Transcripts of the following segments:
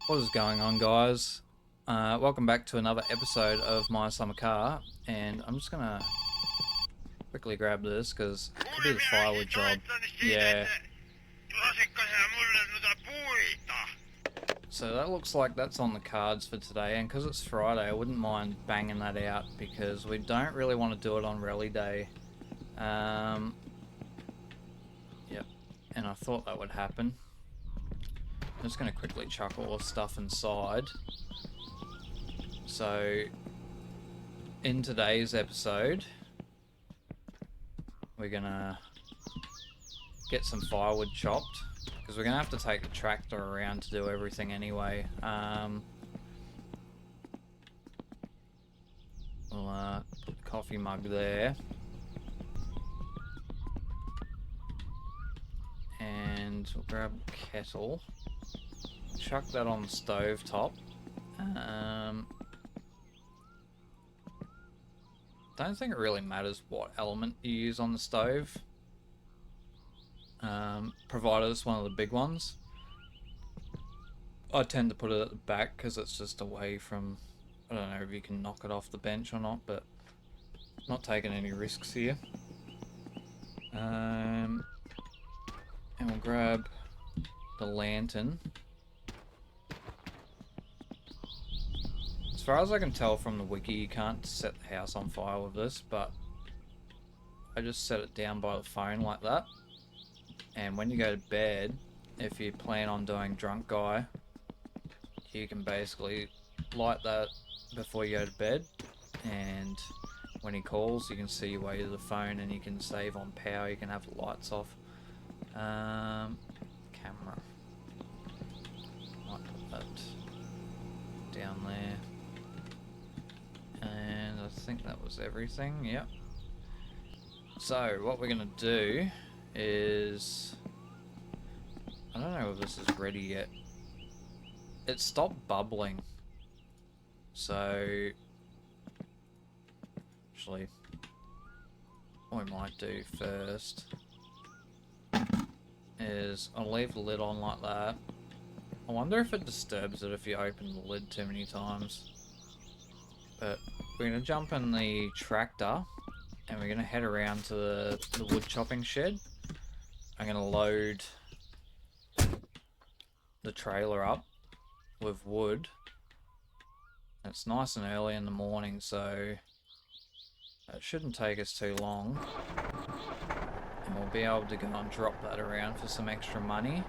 What is going on, guys? Welcome back to another episode of My Summer Car, and I'm just gonna quickly grab this because it could be the firewood job. Yeah, so that looks like that's on the cards for today, and because it's Friday, I wouldn't mind banging that out because we don't really want to do it on rally day. Yep, and I thought that would happen. I'm just gonna quickly chuck all the stuff inside. So, in today's episode, we're gonna get some firewood chopped because we're gonna have to take the tractor around to do everything anyway. We'll put the coffee mug there, and we'll grab a kettle, chuck that on the stove top. Don't think it really matters what element you use on the stove, provided it's one of the big ones. I tend to put it at the back because it's just away from, I don't know if you can knock it off the bench or not, but not taking any risks here. And we'll grab the lantern. As far as I can tell from the wiki, you can't set the house on fire with this, but I just set it down by the phone like that. And when you go to bed, if you plan on doing drunk guy, you can basically light that before you go to bed, and when he calls you can see your way to the phone and you can save on power. You can have the lights off. Camera, might put that down there, and I think that was everything. Yep. So what we're gonna do is, I don't know if this is ready yet. It stopped bubbling, so actually what we might do first is I'll leave the lid on like that. I wonder if it disturbs it if you open the lid too many times. But we're going to jump in the tractor and we're going to head around to the wood chopping shed. I'm going to load the trailer up with wood. It's nice and early in the morning, so it shouldn't take us too long. And we'll be able to go and drop that around for some extra money.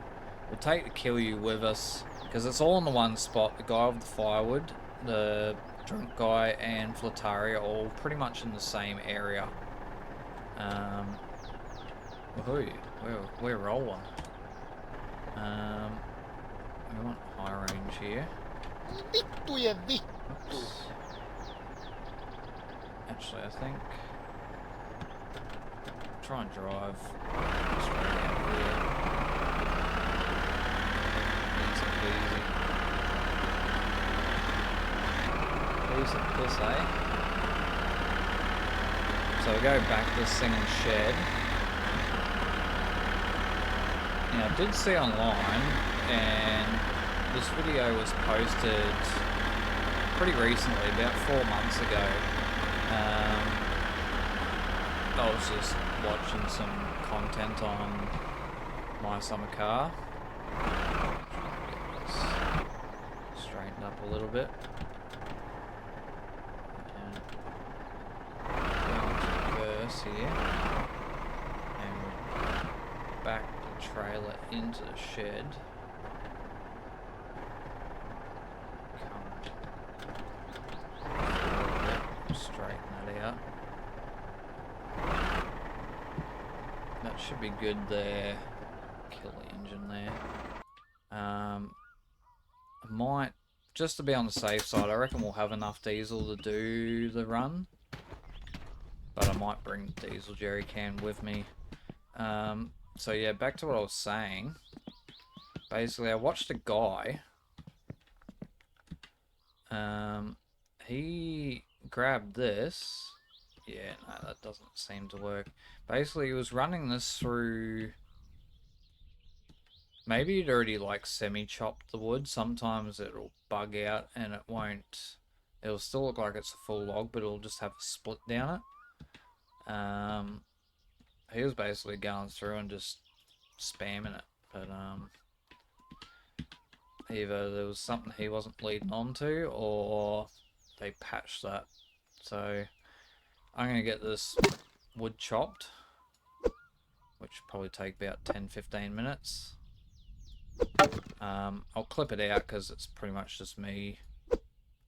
We'll take the Kilju with us because it's all in the one spot. The guy with the firewood, the drunk guy, and Flatari are all pretty much in the same area. Woohoo, we're rolling. We want high range here. Oops. Actually, I think try and drive straight out here. Easy peasy. Piece of piss, eh? So we go back to the singing shed. Now I did see online, and this video was posted pretty recently, about 4 months ago. I was just watching some content on My Summer Car. Get this straightened up a little bit. And go on to reverse here. And we'll back the trailer into the shed. Straighten that out. That should be good there. Kill the engine there. I might, just to be on the safe side, I reckon we'll have enough diesel to do the run. But I might bring the diesel jerry can with me. So yeah, back to what I was saying. Basically, I watched a guy. He grabbed this. Yeah, no, that doesn't seem to work. Basically, he was running this through maybe you'd already like semi-chopped the wood. Sometimes it'll bug out and it won't. It'll still look like it's a full log, but it'll just have a split down it. He was basically going through and just spamming it, but either there was something he wasn't leading on to, or they patched that. So I'm gonna get this wood chopped, which will probably take about 10-15 minutes. I'll clip it out because it's pretty much just me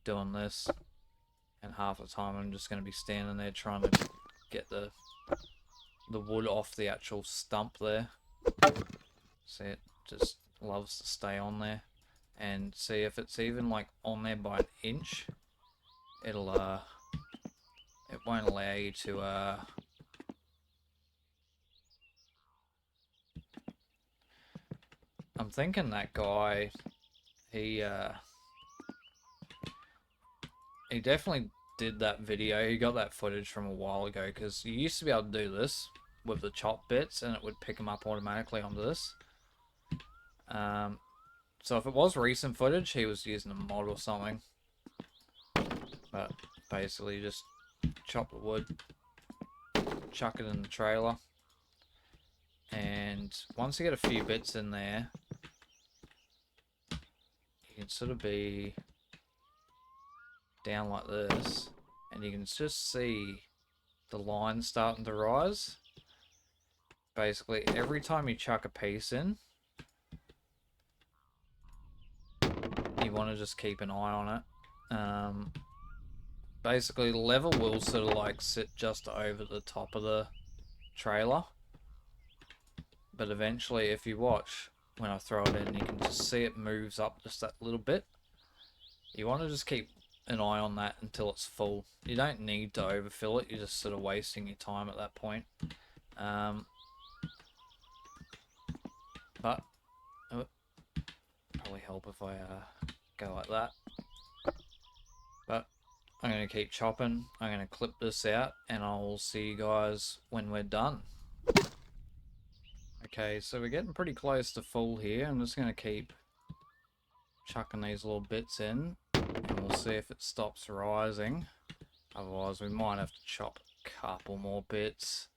doing this, and half the time I'm just going to be standing there trying to get the wood off the actual stump there. See, it just loves to stay on there, and see if it's even like on there by an inch, it'll it won't allow you to I'm thinking that guy, he definitely did that video. He got that footage from a while ago, because you used to be able to do this with the chop bits and it would pick them up automatically onto this. So if it was recent footage, he was using a mod or something. But basically just chop the wood, chuck it in the trailer, and once you get a few bits in there, you can sort of be down like this, and you can just see the line starting to rise. Basically, every time you chuck a piece in, you want to just keep an eye on it. Basically, the level will sort of like sit just over the top of the trailer, but eventually, if you watch, when I throw it in, you can just see it moves up just that little bit. You want to just keep an eye on that until it's full. You don't need to overfill it, you're just sort of wasting your time at that point. But it would probably help if I go like that. But I'm going to keep chopping. I'm going to clip this out, and I'll see you guys when we're done. Okay, so we're getting pretty close to full here. I'm just going to keep chucking these little bits in, and we'll see if it stops rising. Otherwise, we might have to chop a couple more bits.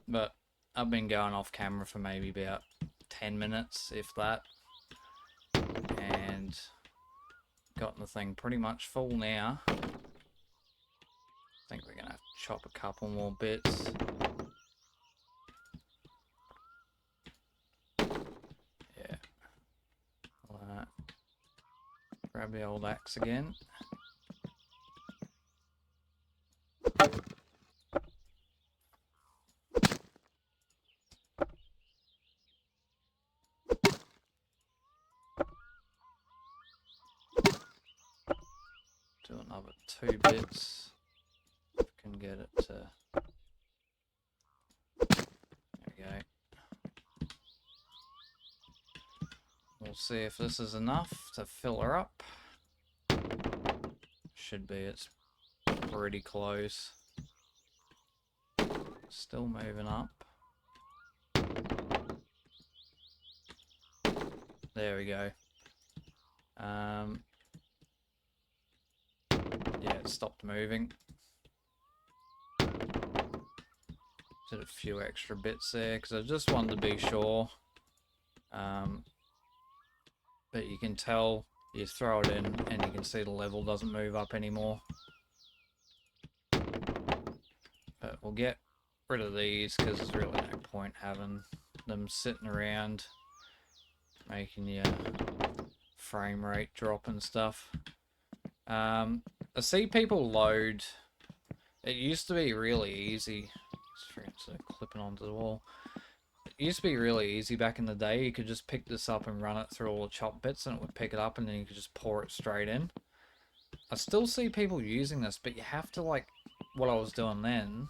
But I've been going off camera for maybe about 10 minutes, if that. And gotten the thing pretty much full now. I think we're going to have to chop a couple more bits. Yeah. I'll, grab the old axe again. Do another 2 bits. If we can get it to... There we go. We'll see if this is enough to fill her up. Should be, it's pretty close. Still moving up. There we go. Yeah, it stopped moving. Did a few extra bits there because I just wanted to be sure. But you can tell, you throw it in and you can see the level doesn't move up anymore. But we'll get rid of these because there's really no point having them sitting around making your frame rate drop and stuff. I see people load. It used to be really easy. It's clipping onto the wall. It used to be really easy back in the day. You could just pick this up and run it through all the chop bits and it would pick it up, and then you could just pour it straight in. I still see people using this, but you have to, like what I was doing then,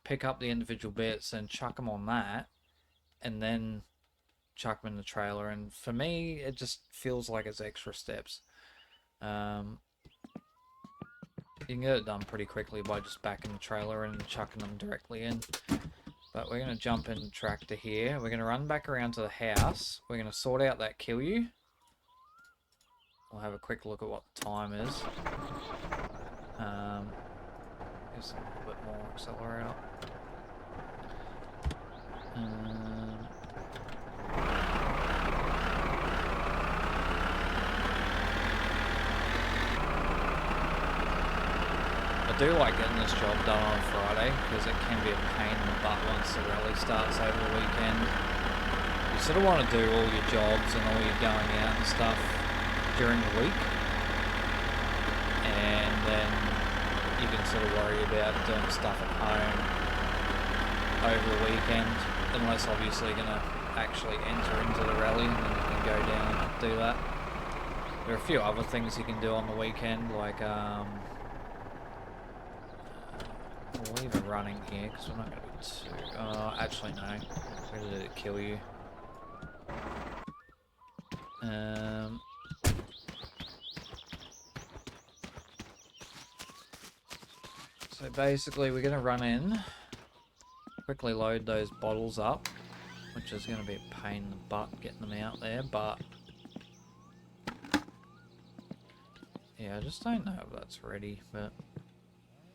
pick up the individual bits and chuck them on that, and then chuck them in the trailer. And for me, it just feels like it's extra steps. You can get it done pretty quickly by just backing the trailer and chucking them directly in. But we're going to jump in the tractor here. We're going to run back around to the house. We're going to sort out that Kilju. We'll have a quick look at what the time is. Just a little bit more accelerator. I do like getting this job done on a Friday because it can be a pain in the butt once the rally starts over the weekend. You sort of want to do all your jobs and all your going out and stuff during the week, and then you can sort of worry about doing stuff at home over the weekend, unless obviously you're going to actually enter into the rally, and then you can go down and do that. There are a few other things you can do on the weekend, like we'll leave it running here because we're not going to be too... actually no, we're going to kill you. So basically we're going to run in, quickly load those bottles up, which is going to be a pain in the butt getting them out there, but yeah, I just don't know if that's ready, but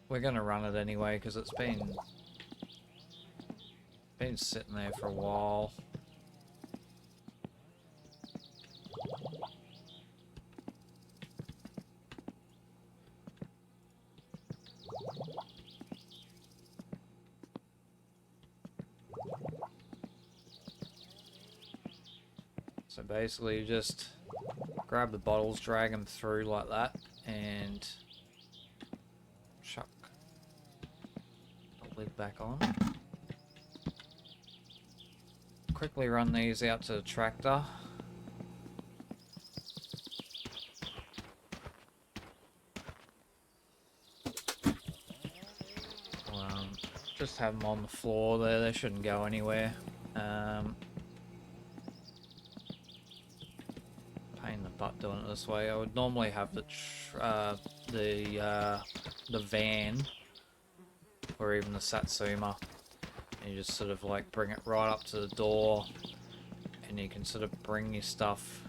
we're going to run it anyway because it's been sitting there for a while. So basically you just grab the bottles, drag them through like that, and chuck the lid back on. Quickly run these out to the tractor. Just have them on the floor there, they shouldn't go anywhere. Pain in the butt doing it this way. I would normally have the van or even the Satsuma, and you just sort of like bring it right up to the door, and you can sort of bring your stuff,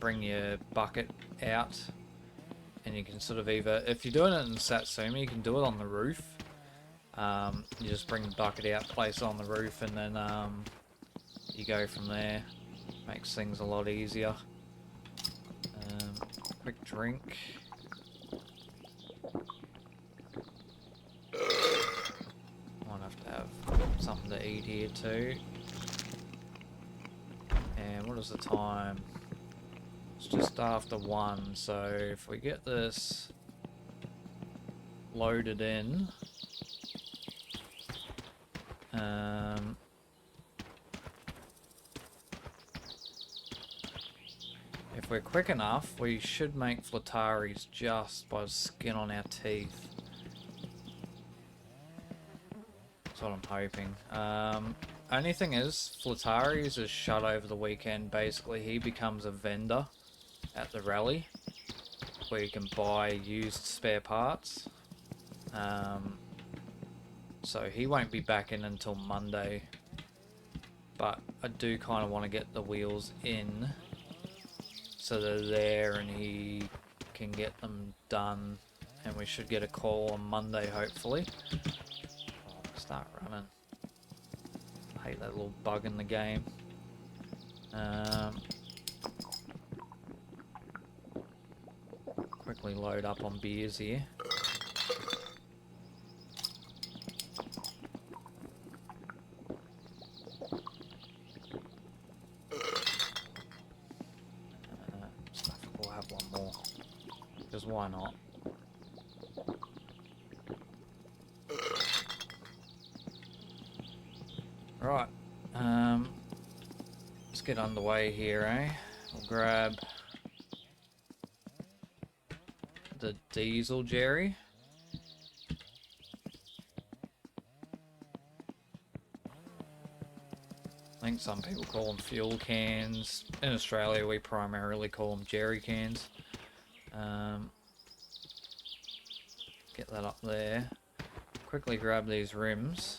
bring your bucket out, and you can sort of either, if you're doing it in Satsuma, you can do it on the roof. You just bring the bucket out, place it on the roof, and then you go from there. Makes things a lot easier. Quick drink. Might have to have something to eat here too. And what is the time? It's just after 1, so if we get this loaded in, if we're quick enough, we should make flataris just by the skin on our teeth. That's what I'm hoping. Only thing is, flataris is shut over the weekend. Basically, he becomes a vendor at the rally where you can buy used spare parts. So he won't be back in until Monday, but I do kind of want to get the wheels in so they're there and he can get them done, and we should get a call on Monday hopefully. Start running. I hate that little bug in the game. Quickly load up on beers here. We'll have one more, because why not? Right, let's get underway here, eh? We'll grab the diesel jerry. I think some people call them fuel cans. In Australia, we primarily call them jerry cans. Get that up there. quickly grab these rims.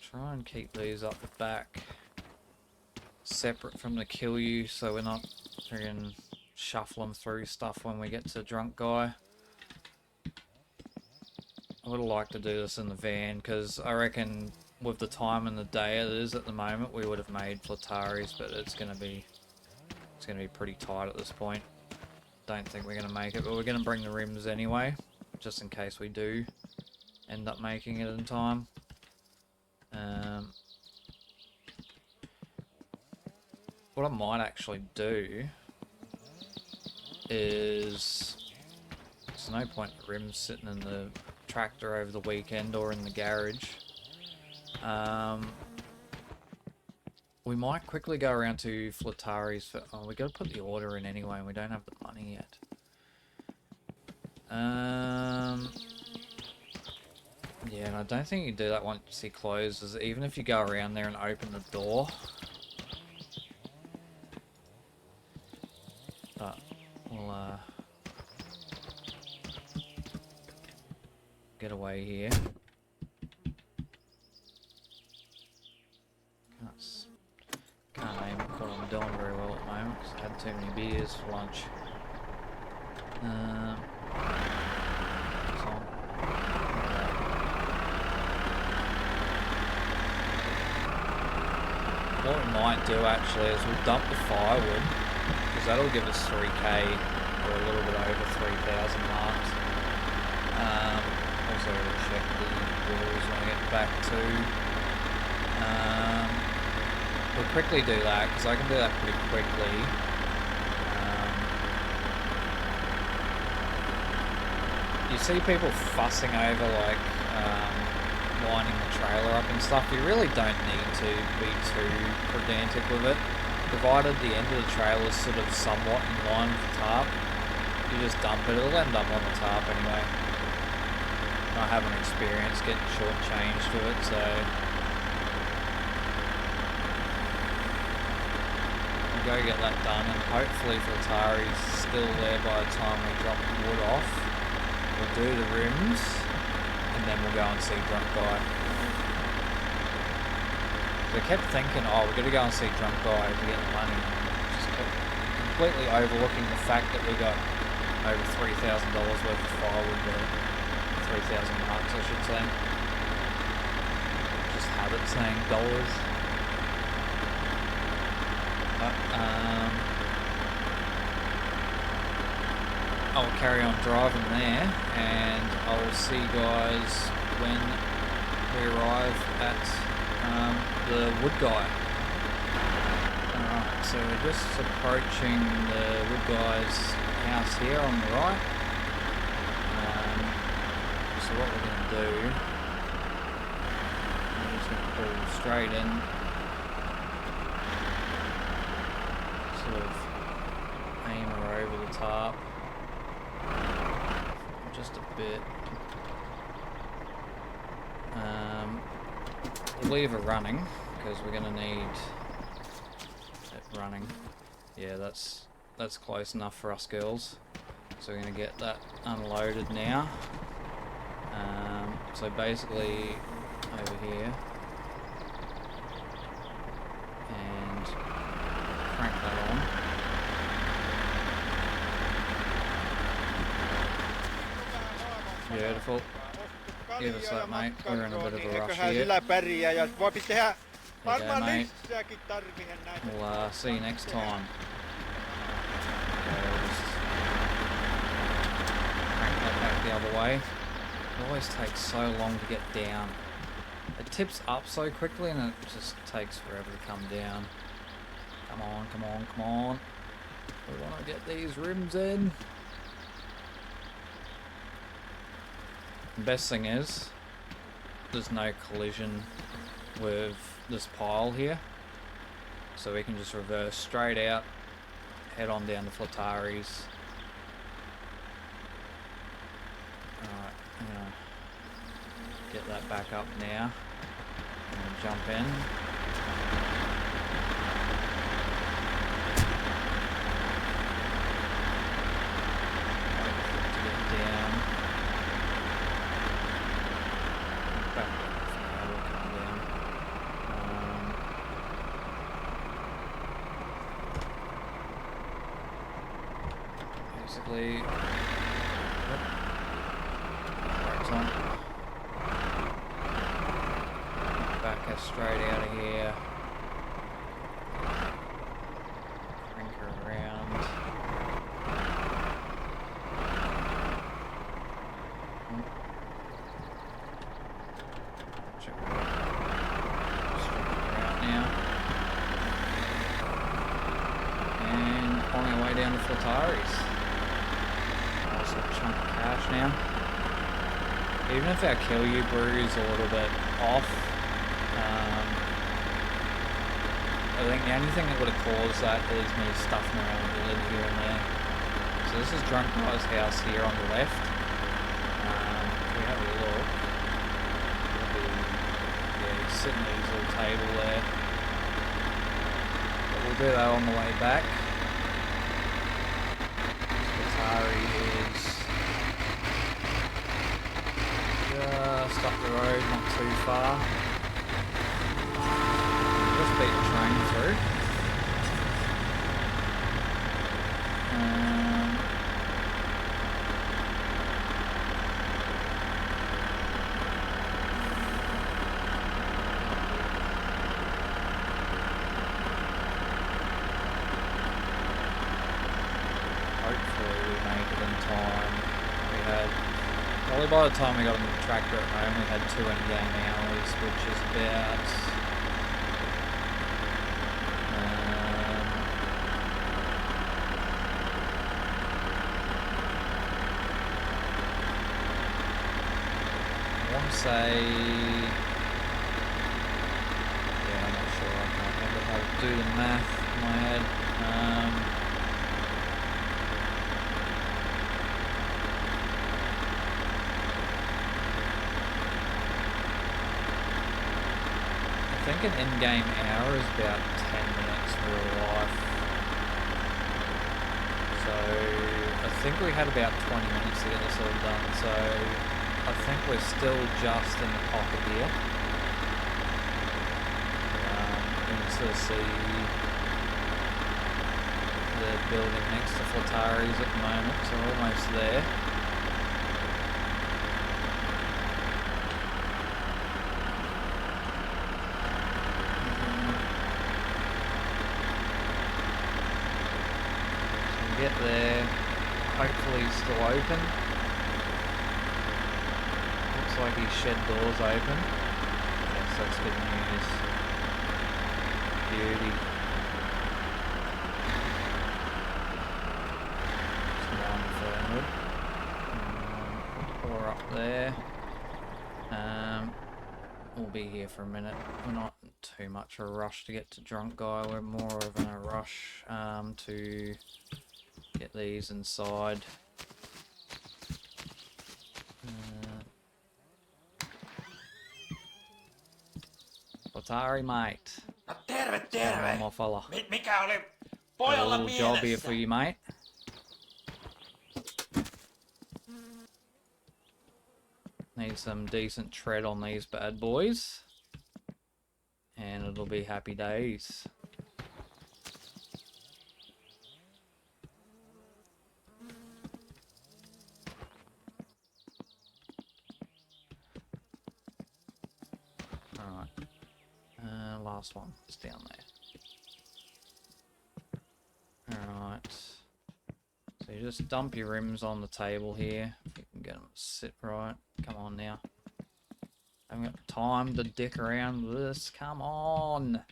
Try and keep these up the back, separate from the Kilju, so we're not friggin' shuffling through stuff when we get to Drunk Guy. I would have liked to do this in the van, because I reckon with the time and the day it is at the moment, we would have made Flataris, but it's gonna be pretty tight at this point. Don't think we're gonna make it, but we're gonna bring the rims anyway, just in case we do end up making it in time. What I might actually do is, there's no point in the rims sitting in the tractor over the weekend or in the garage. We might quickly go around to Flataris for, oh, we gotta put the order in anyway and we don't have the money yet. Yeah, and I don't think you can do that once he closes, even if you go around there and open the door. But we'll get away here. Can't aim at what I'm doing very well at the moment because I had too many beers for lunch. What we might do actually is we'll dump the firewood, because that'll give us 3k or a little bit over 3,000 marks. Also we'll check the rules when I get back to. We'll quickly do that, because I can do that pretty quickly. You see people fussing over like lining the trailer up and stuff. You really don't need to be too pedantic with it, provided the end of the trailer is sort of somewhat in line with the tarp. You just dump it, it'll end up on the tarp anyway. I haven't experienced getting shortchanged to it, so we'll go get that done, and hopefully Flatari's still there by the time we drop the wood off. We'll do the rims, and then we'll go and see Drunk Guy. So I kept thinking, oh, we're going to go and see Drunk Guy to get the money. Just kept completely overlooking the fact that we got over $3,000 worth of firewood there. 3,000 marks, I should say. Just habit saying dollars. But, I'll carry on driving there, and I'll see you guys when we arrive at the wood guy. Alright, so we're just approaching the wood guy's house here on the right. So what we're going to do, I'm just going to pull straight in, sort of aim her over the top. Just a bit. We'll leave her running because we're going to need it running. Yeah, that's close enough for us girls. So we're going to get that unloaded now. So basically over here, and crank that on. Beautiful. Give us that, mate. We're in a bit of a rush here. Okay, mate. We'll see you next time. Just crank that back the other way. It always takes so long to get down. It tips up so quickly and it just takes forever to come down. Come on, come on, come on. We want to get these rims in. The best thing is, there's no collision with this pile here. So we can just reverse straight out, head on down to Flatari's. Alright, Get that back up now. And jump in. Wait for it to get down. Back off now, we'll come down. Basically, brakes on. Back us straight out of here. Crank her around. Check her out. Straight her out now. And on our way down to Flataris. Also a chunk of cash now. Even if our Kilju brew is a little bit off, I think the only thing that would have caused that is me stuffing around the lid here and there. So this is Drunk Guy's house here on the left. If we have a look, yeah, he's sitting at his little table there. But we'll do that on the way back. Atari is just up the road, not too far. Just beat the train through. Hopefully we make it in time. We had, probably by the time we got on the tractor at home, we had 2 in-game hours, which is about I want to say, yeah, I'm not sure, I can't remember how to do the math in my head. I think an in-game hour is about 10 minutes real life. So I think we had about 20 minutes to get this all done, so I think we're still just in the pocket here. You can sort of see the building next to Flataris at the moment, so we're almost there. So we get there, hopefully he's still open. Looks like his shed door's open. Yes, that's good news. Beauty. Some one firewood. Pour up there. We'll be here for a minute. We're not in too much of a rush to get to Drunk Guy. We're more of in a rush to get these inside. Atari, mate. Terve, My fella. Mikä oli Got a pojalla little job here mielessä? for you, mate. Need some decent tread on these bad boys. And it'll be happy days. Alright. Last one. It's down there. Alright. So you just dump your rims on the table here. If you can get them to sit right. Come on now. I haven't got time to dick around with this. Come on.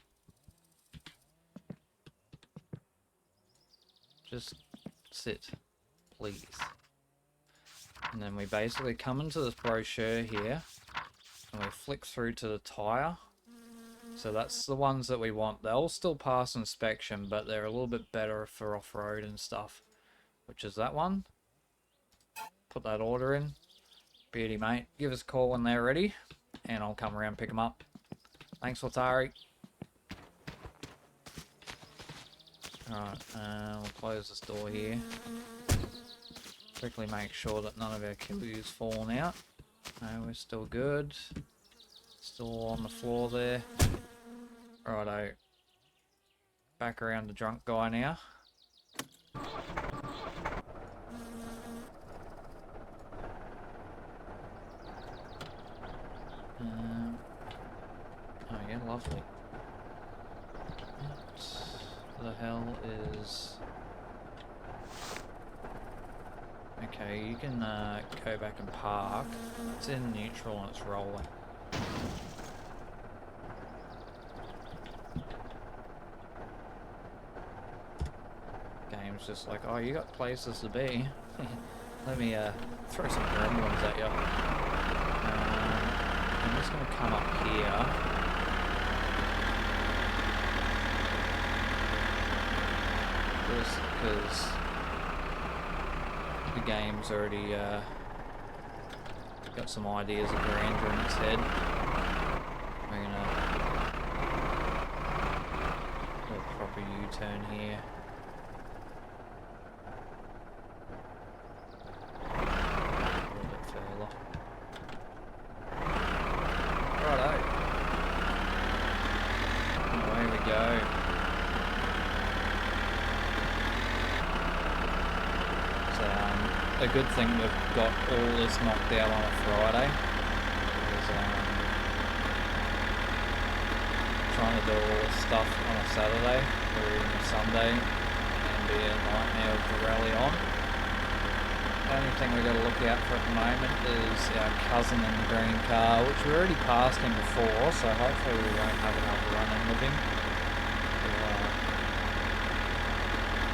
Just sit, please. And then we basically come into this brochure here and we flick through to the tyre. So that's the ones that we want. They'll still pass inspection, but they're a little bit better for off-road and stuff, which is that one. Put that order in. Beauty, mate. Give us a call when they're ready, and I'll come around and pick them up. Thanks, Latari. Alright, we'll close this door here. Quickly make sure that none of our Kilyu's fallen out. No, we're still good. Still on the floor there. Righto. Back around the drunk guy now. Oh yeah, lovely. What the hell is... Okay, you can go back and park. It's in neutral and it's rolling. Game's just like, oh, you got places to be. Let me throw some gremlins at you. I'm just going to come up here. Just because the game's already got some ideas of grandeur in its head. We're going to do a proper U-turn here. A good thing we've got all this knocked out on a Friday. Trying to do all this stuff on a Saturday or even a Sunday and be a nightmare with the rally on. The only thing we've got to look out for at the moment is our cousin in the green car, which we already passed him before, so hopefully we won't have another run-in with him.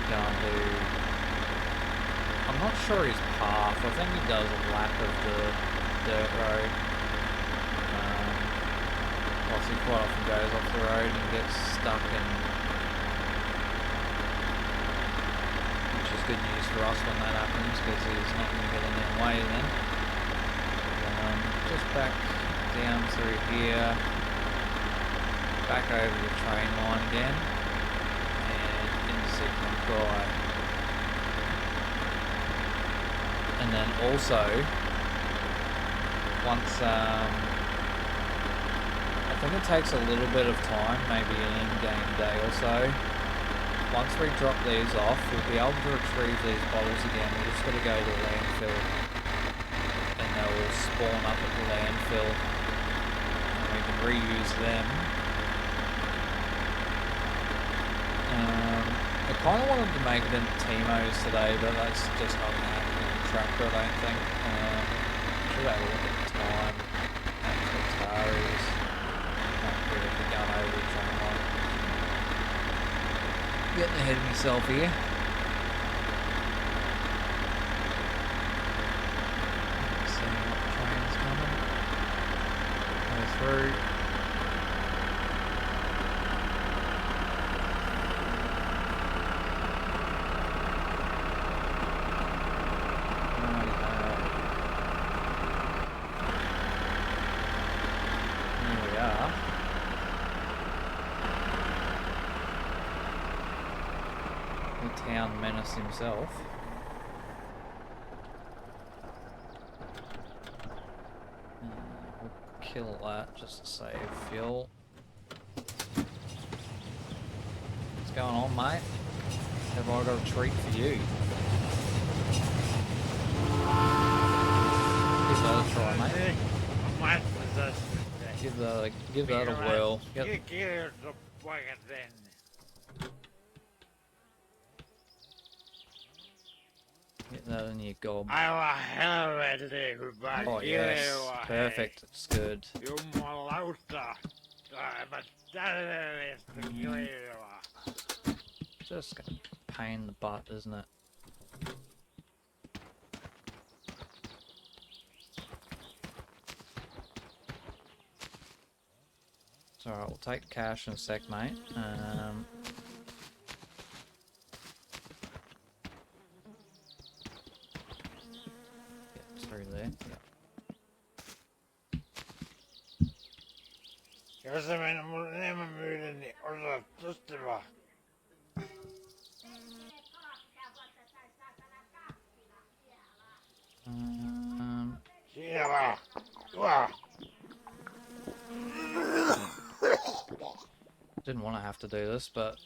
We'll go and do... I'm not sure his path. I think he does a lap of the dirt road. Whilst he quite often goes off the road and gets stuck in, which is good news for us when that happens because he's not going to get in our way then. Just back down through here, back over the train line again, and intersect my guy. And then also, once, I think it takes a little bit of time, maybe an in-game day or so. Once we drop these off, we'll be able to retrieve these bottles again. We just got to go to the landfill, and they will spawn up at the landfill, and we can reuse them. I kind of wanted to make it into Timo's today, but that's just not going to happen. Tractor, I don't think. Should have a look at the time. Atari's. Not really the gun over the train line. Getting ahead of myself here. Seeing what train's coming. Go through. Town menace himself. We'll kill that just to save fuel. What's going on, mate? Have I got a treat for you? Give that a try, mate. Give that a whirl. Yep. Get that in your gob. Oh yes, perfect, it's good. Just a pain in the butt, isn't it? It's alright, we'll take cash in a sec, mate. Through there. Yep. Jos se meni mun enemmän myydä, niin osaat tosta vaan. Siinä vaan. Tuo. Didn't want to have to do this, but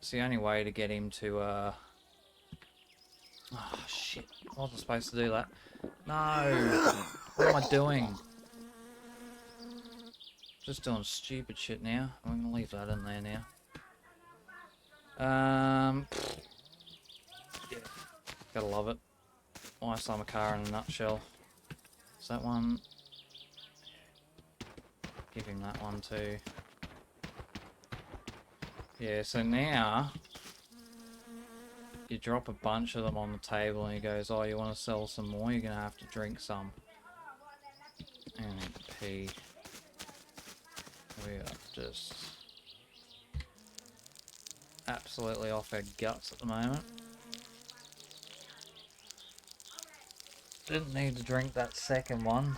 it's the only way to get him to, oh, shit. I wasn't supposed to do that. No! What am I doing? Just doing stupid shit now. I'm gonna leave that in there now. Yeah. Gotta love it. My summer car in a nutshell. Is that one? Give him that one too. Yeah, so now you drop a bunch of them on the table and he goes, oh, you want to sell some more? You're going to have to drink some. And pee. We are just absolutely off our guts at the moment. Didn't need to drink that second one.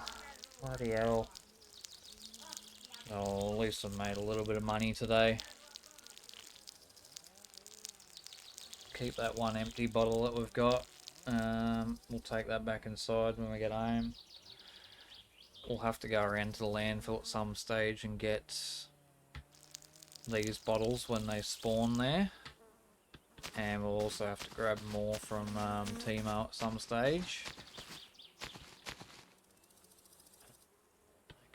Bloody hell. Oh, at least I made a little bit of money today. Keep that one empty bottle that we've got. We'll take that back inside when we get home. We'll have to go around to the landfill at some stage and get these bottles when they spawn there. And we'll also have to grab more from Timo at some stage.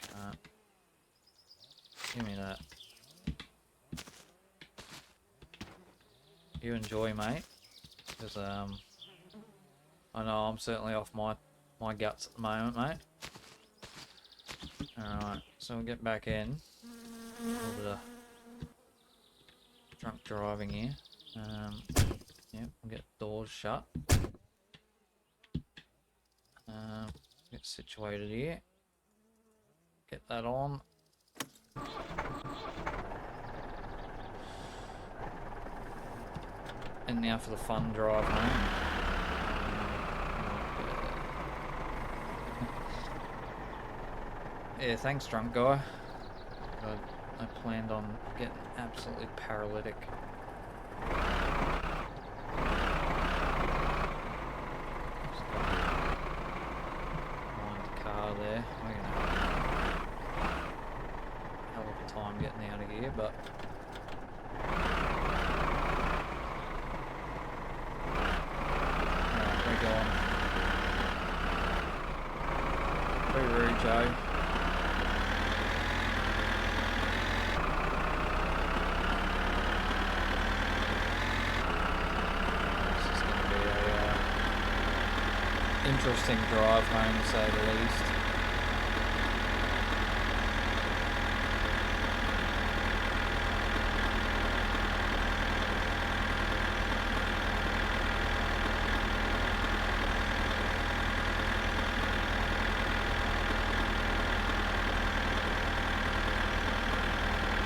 I can't. Give me that. You enjoy, mate. Because I know I'm certainly off my guts at the moment, mate. Alright, so we'll get back in. A little bit of drunk driving here. Yep, we'll get doors shut. Get situated here. Get that on. And now for the fun drive home. Yeah, thanks, drunk guy. I planned on getting absolutely paralytic. Behind the car there. We're gonna have a hell of a time getting out of here, but alright, we're going. Be rude, Joe. Interesting drive home, to say the least.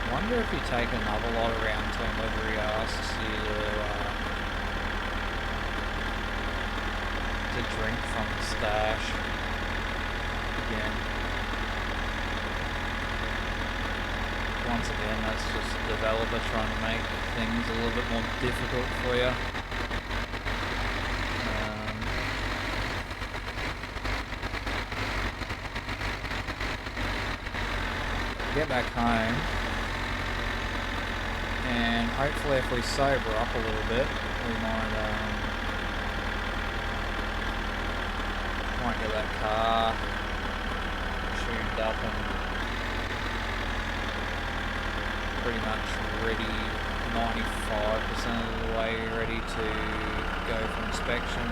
I wonder if you take another lot around to him, whether he asks you to drink from the stash again. Once again, that's just a developer trying to make things a little bit more difficult for you. Get back home, and hopefully if we sober up a little bit, we might get that car tuned up and pretty much ready, 95% of the way ready to go for inspection.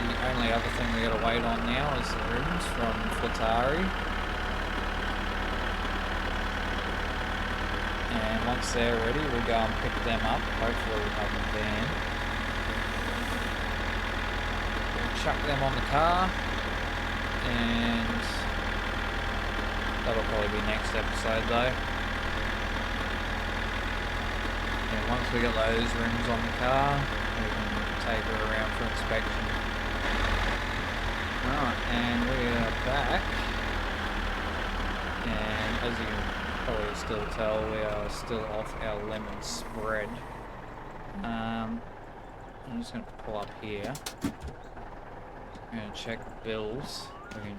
The only other thing we got to wait on now is the rims from Flatari. And once they're ready, we'll go and pick them up. Hopefully we'll have them van. Chuck them on the car, and that'll probably be next episode though. And once we got those rims on the car, we can take her around for inspection. Alright, and we are back And as you can probably still tell, we are still off our lemon spread. I'm just going to pull up here. I'm going to check the bills. We can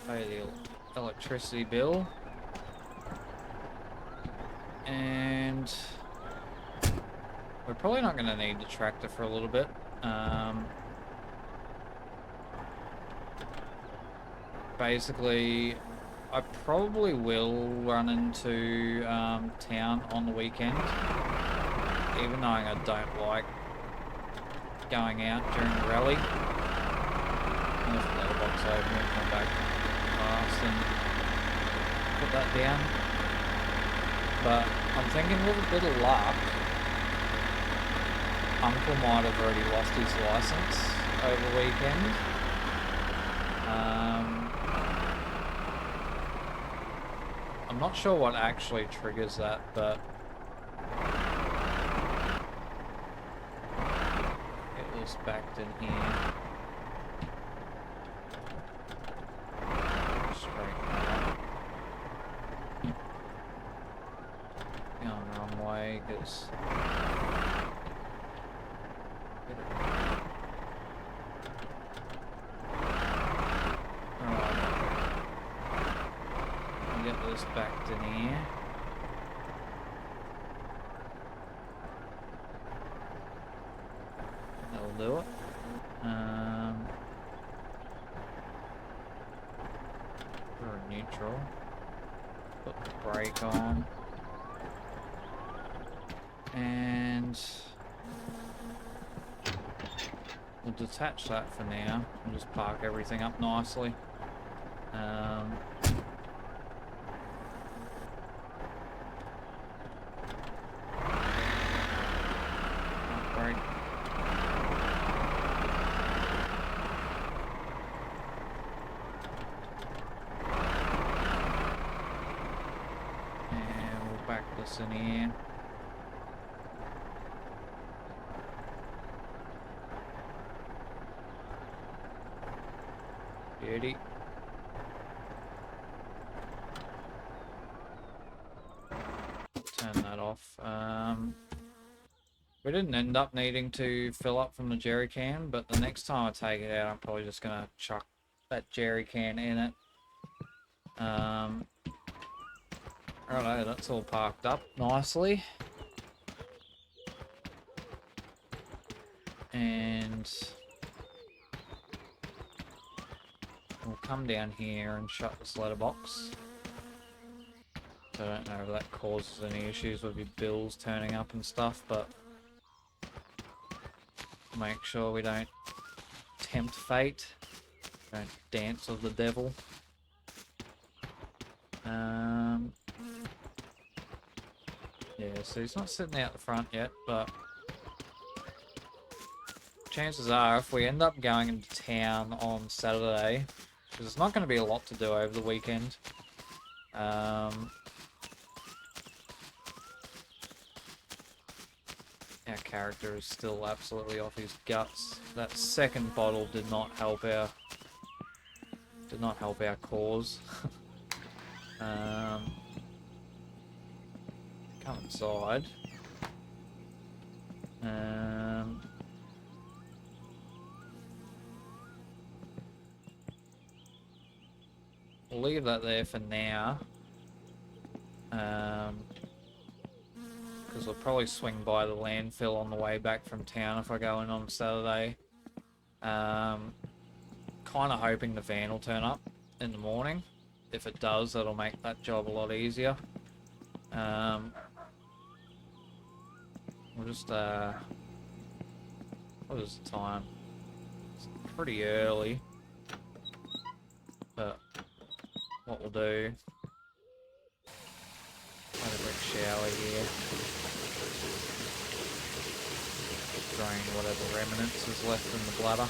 pay the electricity bill. And we're probably not going to need the tractor for a little bit. Basically, I probably will run into town on the weekend, even though I don't like going out during the rally. There's a letterbox open, we'll come back fast and put that down. But I'm thinking with a bit of luck, Uncle might have already lost his license over the weekend. I'm not sure what actually triggers that, but get this backed in here. Straighten that up. Going the wrong way, because backed in here. That'll do it. We're neutral. Put the brake on. And we'll detach that for now and just park everything up nicely. In here. Beauty. Turn that off. We didn't end up needing to fill up from the jerry can, but the next time I take it out, I'm probably just gonna chuck that jerry can in it. Righto, that's all parked up nicely. And we'll come down here and shut this letterbox. So I don't know if that causes any issues with your bills turning up and stuff, but make sure we don't tempt fate. Don't dance with the devil. Yeah, so he's not sitting out the front yet, but chances are if we end up going into town on Saturday, because there's not going to be a lot to do over the weekend, our character is still absolutely off his guts. That second bottle did not help our cause. Come inside. We'll leave that there for now. Because we'll probably swing by the landfill on the way back from town if I go in on Saturday. Kind of hoping the van will turn up in the morning. If it does, that'll make that job a lot easier. We'll just, what is the time? It's pretty early. But what we'll do, have a quick shower here. Drain whatever remnants is left in the bladder.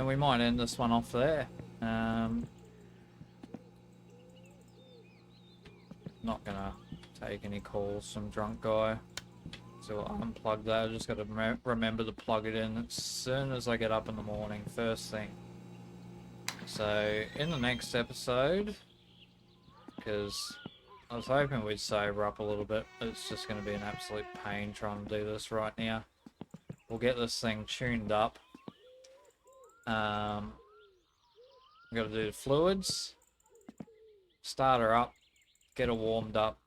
we might end this one off there. Not gonna take any calls from drunk guy. So I'll unplug that. I just gotta remember to plug it in as soon as I get up in the morning, first thing. So in the next episode, because I was hoping we'd sober up a little bit, it's just going to be an absolute pain trying to do this right now. We'll get this thing tuned up. Got to do the fluids, start her up, get her warmed up,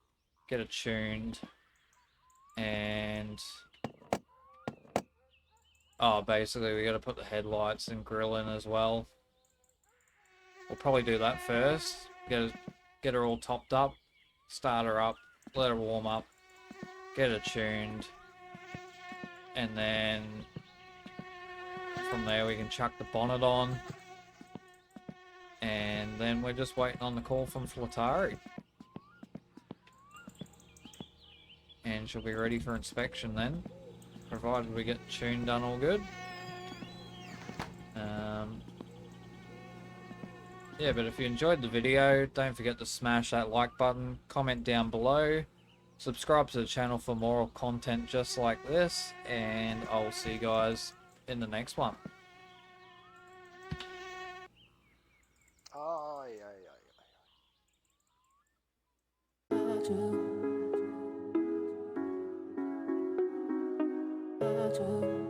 get it tuned, and basically we got to put the headlights and grill in as well. We'll probably do that first. Get her all topped up, start her up, let her warm up, get her tuned, and then from there we can chuck the bonnet on, and then we're just waiting on the call from Flatari. And she'll be ready for inspection then, provided we get the tune done all good. Yeah, but if you enjoyed the video, don't forget to smash that like button, comment down below, subscribe to the channel for more content just like this, and I'll see you guys in the next one. Ay, ay, ay, ay.